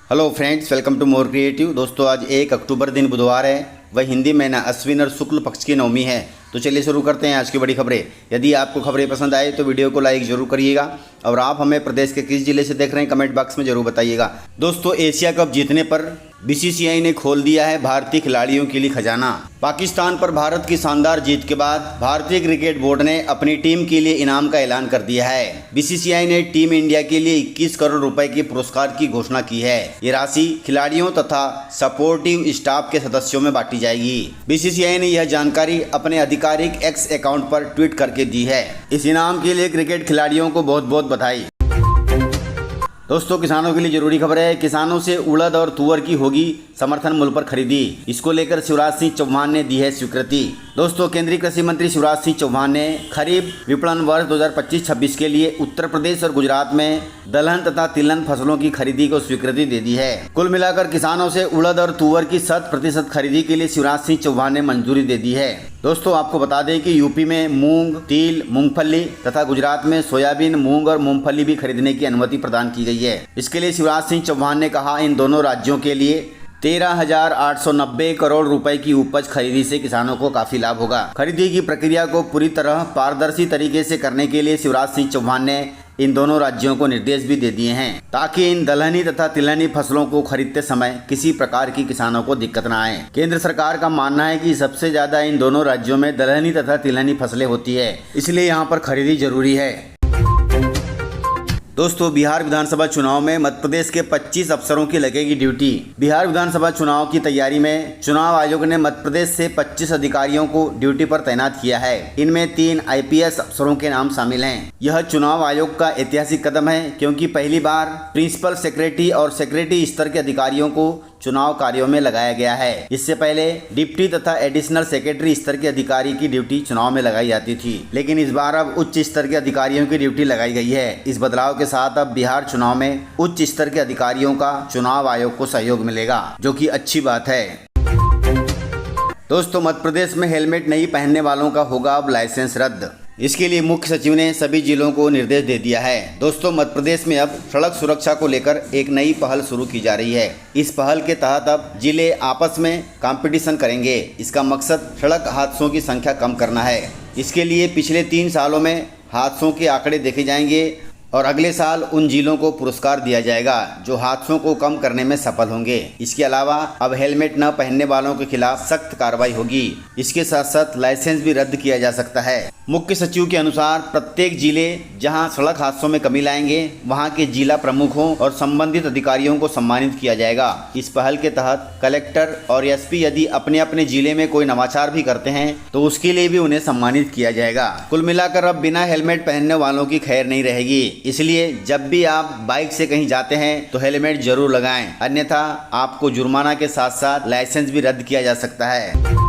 Hello friends, welcome to More Creative. दोस्तों, आज 1 अक्टूबर दिन बुधवार है, वह हिंदी महीना अश्विन और शुक्ल पक्ष की नवमी है। तो चलिए शुरू करते हैं आज की बड़ी खबरें। यदि आपको खबरें पसंद आए तो वीडियो को लाइक जरूर करिएगा और आप हमें प्रदेश के किस जिले से देख रहे हैं कमेंट बॉक्स में जरूर बताइएगा। दोस्तों, एशिया कप जीतने पर बीसीसीआई ने खोल दिया है भारतीय खिलाड़ियों के लिए खजाना। पाकिस्तान पर भारत की शानदार जीत के बाद भारतीय क्रिकेट बोर्ड ने अपनी टीम के लिए इनाम का ऐलान कर दिया है। बीसीसीआई ने टीम इंडिया के लिए 21 करोड़ रुपए के पुरस्कार की घोषणा की है। ये राशि खिलाड़ियों तथा सपोर्टिव स्टाफ के सदस्यों में बांटी जाएगी। बीसीसीआई ने यह जानकारी अपने आधिकारिक एक्स अकाउंट पर ट्वीट करके दी है। इस इनाम के लिए क्रिकेट खिलाड़ियों को बहुत बहुत बधाई। दोस्तों, किसानों के लिए जरूरी खबर है। किसानों से उड़द और तुअर की होगी समर्थन मूल्य पर खरीदी। इसको लेकर शिवराज सिंह चौहान ने दी है स्वीकृति। दोस्तों, केंद्रीय कृषि मंत्री शिवराज सिंह चौहान ने खरीफ विपणन वर्ष 2025-26 के लिए उत्तर प्रदेश और गुजरात में दलहन तथा तिलहन फसलों की खरीदी को स्वीकृति दे दी है। कुल मिलाकर किसानों से उड़द और तुअर की 100% खरीदी के लिए शिवराज सिंह चौहान ने मंजूरी दे दी है। दोस्तों, आपको बता दें कि यूपी में मूंग, तिल, मूंगफली तथा गुजरात में सोयाबीन, मूंग और मूंगफली भी खरीदने की अनुमति प्रदान की गई है। इसके लिए शिवराज सिंह चौहान ने कहा, इन दोनों राज्यों के लिए 13,890 करोड़ रुपए की उपज खरीदी से किसानों को काफी लाभ होगा। खरीदी की प्रक्रिया को पूरी तरह पारदर्शी तरीके से करने के लिए शिवराज सिंह चौहान ने इन दोनों राज्यों को निर्देश भी दे दिए हैं, ताकि इन दलहनी तथा तिलहनी फसलों को खरीदते समय किसी प्रकार की किसानों को दिक्कत न आए। केंद्र सरकार का मानना है कि सबसे ज्यादा इन दोनों राज्यों में दलहनी तथा तिलहनी फसलें होती है, इसलिए यहाँ पर खरीदी जरूरी है। दोस्तों, बिहार विधानसभा चुनाव में मध्य प्रदेश के 25 अफसरों की लगेगी ड्यूटी। बिहार विधानसभा चुनाव की तैयारी में चुनाव आयोग ने मध्य प्रदेश से 25 अधिकारियों को ड्यूटी पर तैनात किया है। इनमें 3 आईपीएस अफसरों के नाम शामिल हैं। यह चुनाव आयोग का ऐतिहासिक कदम है, क्योंकि पहली बार प्रिंसिपल सेक्रेटरी और सेक्रेटरी स्तर के अधिकारियों को चुनाव कार्यों में लगाया गया है। इससे पहले डिप्टी तथा एडिशनल सेक्रेटरी स्तर के अधिकारी की ड्यूटी चुनाव में लगाई जाती थी, लेकिन इस बार अब उच्च स्तर के अधिकारियों की ड्यूटी लगाई गई है। इस बदलाव के साथ अब बिहार चुनाव में उच्च स्तर के अधिकारियों का चुनाव आयोग को सहयोग मिलेगा, जो कि अच्छी बात है। दोस्तों, मध्य प्रदेश में हेलमेट नहीं पहनने वालों का होगा अब लाइसेंस रद्द। इसके लिए मुख्य सचिव ने सभी जिलों को निर्देश दे दिया है। दोस्तों, मध्य प्रदेश में अब सड़क सुरक्षा को लेकर एक नई पहल शुरू की जा रही है। इस पहल के तहत अब जिले आपस में कंपटीशन करेंगे। इसका मकसद सड़क हादसों की संख्या कम करना है। इसके लिए पिछले 3 सालों में हादसों के आंकड़े देखे जाएंगे और अगले साल उन जिलों को पुरस्कार दिया जाएगा जो हादसों को कम करने में सफल होंगे। इसके अलावा अब हेलमेट न पहनने वालों के खिलाफ सख्त कार्रवाई होगी। इसके साथ साथ लाइसेंस भी रद्द किया जा सकता है। मुख्य सचिव के अनुसार प्रत्येक जिले जहां सड़क हादसों में कमी लाएंगे, वहां के जिला प्रमुखों और संबंधित अधिकारियों को सम्मानित किया जाएगा। इस पहल के तहत कलेक्टर और एसपी यदि अपने अपने जिले में कोई नवाचार भी करते हैं तो उसके लिए भी उन्हें सम्मानित किया जाएगा। कुल मिलाकर अब बिना हेलमेट पहनने वालों की खैर नहीं रहेगी। इसलिए जब भी आप बाइक से कहीं जाते हैं तो हेलमेट जरूर लगाएं, अन्यथा आपको जुर्माना के साथ साथ लाइसेंस भी रद्द किया जा सकता है।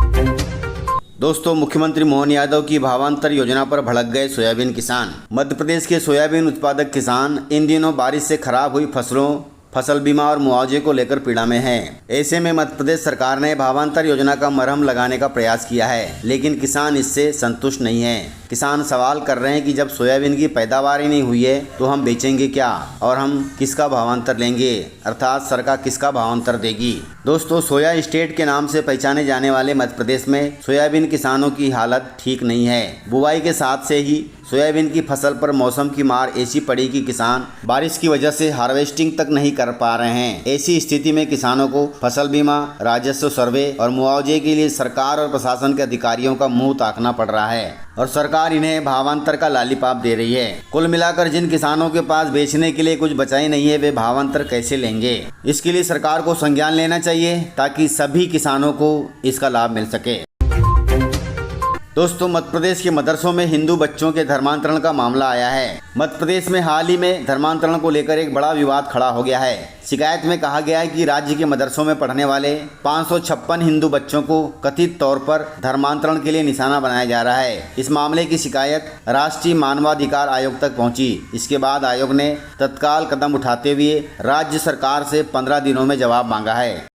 दोस्तों, मुख्यमंत्री मोहन यादव की भावांतर योजना पर भड़क गए सोयाबीन किसान। मध्य प्रदेश के सोयाबीन उत्पादक किसान इन दिनों बारिश से खराब हुई फसलों, फसल बीमा और मुआवजे को लेकर पीड़ा में हैं। ऐसे में मध्य प्रदेश सरकार ने भावांतर योजना का मरहम लगाने का प्रयास किया है, लेकिन किसान इससे संतुष्ट नहीं है। किसान सवाल कर रहे हैं कि जब सोयाबीन की पैदावार ही नहीं हुई है तो हम बेचेंगे क्या और हम किसका भावांतर लेंगे, अर्थात सरकार किसका भावांतर देगी। दोस्तों, सोया स्टेट के नाम से पहचाने जाने वाले मध्य प्रदेश में सोयाबीन किसानों की हालत ठीक नहीं है। बुआई के साथ से ही सोयाबीन की फसल पर मौसम की मार ऐसी पड़ी कि किसान बारिश की वजह से हार्वेस्टिंग तक नहीं कर पा रहे हैं। ऐसी स्थिति में किसानों को फसल बीमा, राजस्व सर्वे और मुआवजे के लिए सरकार और प्रशासन के अधिकारियों का मुंह ताकना पड़ रहा है और सरकार इन्हें भावांतर का लालीपाप दे रही है। कुल मिलाकर जिन किसानों के पास बेचने के लिए कुछ बचा ही नहीं है, वे भावांतर कैसे लेंगे। इसके लिए सरकार को संज्ञान लेना चाहिए ताकि सभी किसानों को इसका लाभ मिल सके। दोस्तों, मध्य प्रदेश के मदरसों में हिंदू बच्चों के धर्मांतरण का मामला आया है। मध्य प्रदेश में हाल ही में धर्मांतरण को लेकर एक बड़ा विवाद खड़ा हो गया है। शिकायत में कहा गया है कि राज्य के मदरसों में पढ़ने वाले 556 हिंदू बच्चों को कथित तौर पर धर्मांतरण के लिए निशाना बनाया जा रहा है। इस मामले की शिकायत राष्ट्रीय मानवाधिकार आयोग तक पहुंची। इसके बाद आयोग ने तत्काल कदम उठाते हुए राज्य सरकार से 15 दिनों में जवाब मांगा है।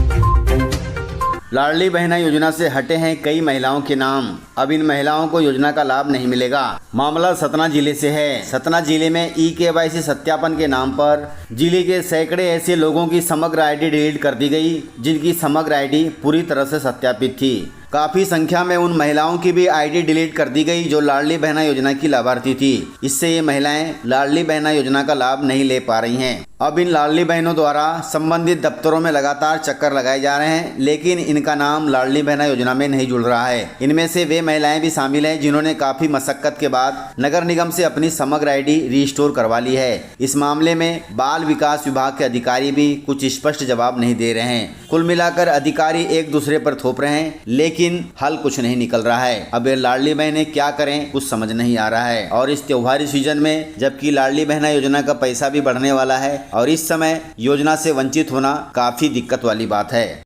लाडली बहना योजना से हटे हैं कई महिलाओं के नाम। अब इन महिलाओं को योजना का लाभ नहीं मिलेगा। मामला सतना जिले से है। सतना जिले में ई-KYC सत्यापन के नाम पर जिले के सैकड़े ऐसे लोगों की समग्र आईडी डिलीट कर दी गई जिनकी समग्र आईडी पूरी तरह से सत्यापित थी। काफी संख्या में उन महिलाओं की भी आईडी डिलीट कर दी गई जो लाडली बहना योजना की लाभार्थी थी। इससे ये महिलाएं लाडली बहना योजना का लाभ नहीं ले पा रही हैं। अब इन लाडली बहनों द्वारा संबंधित दफ्तरों में लगातार चक्कर लगाए जा रहे हैं, लेकिन इनका नाम लाडली बहना योजना में नहीं जुड़ रहा है। इनमें से वे महिलाएं भी शामिल हैं जिन्होंने काफी मशक्कत के बाद नगर निगम से अपनी समग्र आईडी रीस्टोर करवा ली है। इस मामले में बाल विकास विभाग के अधिकारी भी कुछ स्पष्ट जवाब नहीं दे रहे हैं। कुल मिलाकर अधिकारी एक दूसरे पर थोप रहे हैं, लेकिन हल कुछ नहीं निकल रहा है। अब ये लाडली बहनें क्या करें कुछ समझ नहीं आ रहा है। और इस त्योहारी सीजन में जबकि लाडली बहना योजना का पैसा भी बढ़ने वाला है और इस समय योजना से वंचित होना काफी दिक्कत वाली बात है।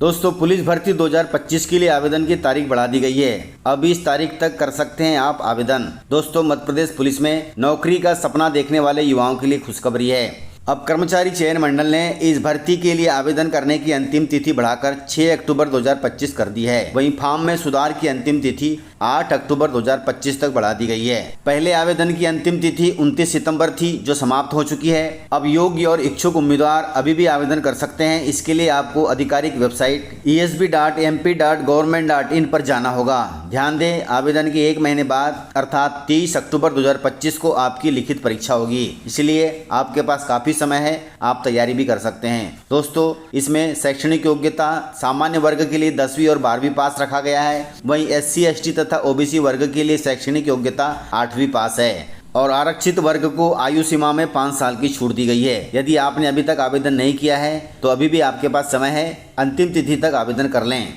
दोस्तों, पुलिस भर्ती 2025 के लिए आवेदन की तारीख बढ़ा दी गई है। अब इस तारीख तक कर सकते हैं आप आवेदन। दोस्तों, मध्य प्रदेश पुलिस में नौकरी का सपना देखने वाले युवाओं के लिए खुशखबरी है। अब कर्मचारी चयन मंडल ने इस भर्ती के लिए आवेदन करने की अंतिम तिथि बढ़ाकर 6 अक्टूबर 2025 कर दी है। वहीं फॉर्म में सुधार की अंतिम तिथि 8 अक्टूबर 2025 तक बढ़ा दी गई है। पहले आवेदन की अंतिम तिथि 29 सितंबर थी जो समाप्त हो चुकी है। अब योग्य और इच्छुक उम्मीदवार अभी भी आवेदन कर सकते हैं। इसके लिए आपको आधिकारिक वेबसाइट esb.mp.government.in पर जाना होगा। ध्यान दें, आवेदन के 1 महीने बाद अर्थात 30 अक्टूबर 2025 को आपकी लिखित परीक्षा होगी। इसलिए आपके पास काफी समय है, आप तैयारी भी कर सकते हैं। दोस्तों, इसमें शैक्षणिक योग्यता सामान्य वर्ग के लिए 10वीं और 12वीं पास रखा गया है। वहीं SC ST तथा OBC वर्ग के लिए शैक्षणिक योग्यता 8वीं पास है और आरक्षित वर्ग को आयु सीमा में 5 साल की छूट दी गई है। यदि आपने अभी तक आवेदन नहीं किया है तो अभी भी आपके पास समय है, अंतिम तिथि तक आवेदन कर लें।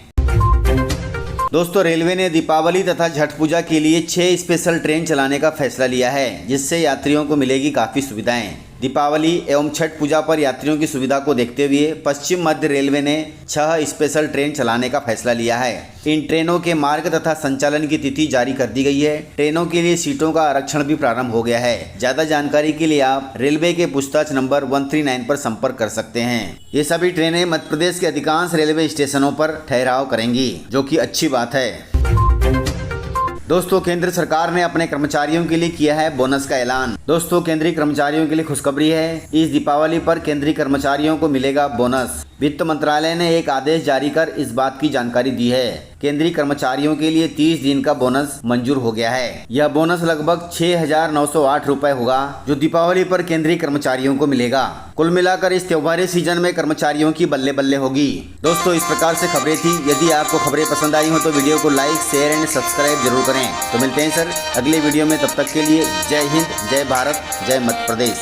दोस्तों, रेलवे ने दीपावली तथा छठ पूजा के लिए 6 स्पेशल ट्रेन चलाने का फैसला लिया है, जिससे यात्रियों को मिलेगी काफ़ी सुविधाएं। दीपावली एवं छठ पूजा पर यात्रियों की सुविधा को देखते हुए पश्चिम मध्य रेलवे ने 6 स्पेशल ट्रेन चलाने का फैसला लिया है। इन ट्रेनों के मार्ग तथा संचालन की तिथि जारी कर दी गई है। ट्रेनों के लिए सीटों का आरक्षण भी प्रारंभ हो गया है। ज्यादा जानकारी के लिए आप रेलवे के पूछताछ नंबर 139 पर संपर्क कर सकते हैं। ये सभी ट्रेनें मध्य प्रदेश के अधिकांश रेलवे स्टेशनों पर ठहराव करेंगी, जो कि अच्छी बात है। दोस्तों, केंद्र सरकार ने अपने कर्मचारियों के लिए किया है बोनस का ऐलान। दोस्तों, केंद्रीय कर्मचारियों के लिए खुशखबरी है। इस दीपावली पर केंद्रीय कर्मचारियों को मिलेगा बोनस। वित्त मंत्रालय ने एक आदेश जारी कर इस बात की जानकारी दी है। केंद्रीय कर्मचारियों के लिए 30 दिन का बोनस मंजूर हो गया है। यह बोनस लगभग 6,908 रुपए होगा, जो दीपावली पर केंद्रीय कर्मचारियों को मिलेगा। कुल मिलाकर इस त्योहारी सीजन में कर्मचारियों की बल्ले बल्ले होगी। दोस्तों, इस प्रकार से खबरें थी। यदि आपको खबरें पसंद आई हो तो वीडियो को लाइक, शेयर एंड सब्सक्राइब जरूर करें। तो मिलते हैं सर अगले वीडियो में, तब तक के लिए जय हिंद, जय भारत, जय मध्य प्रदेश।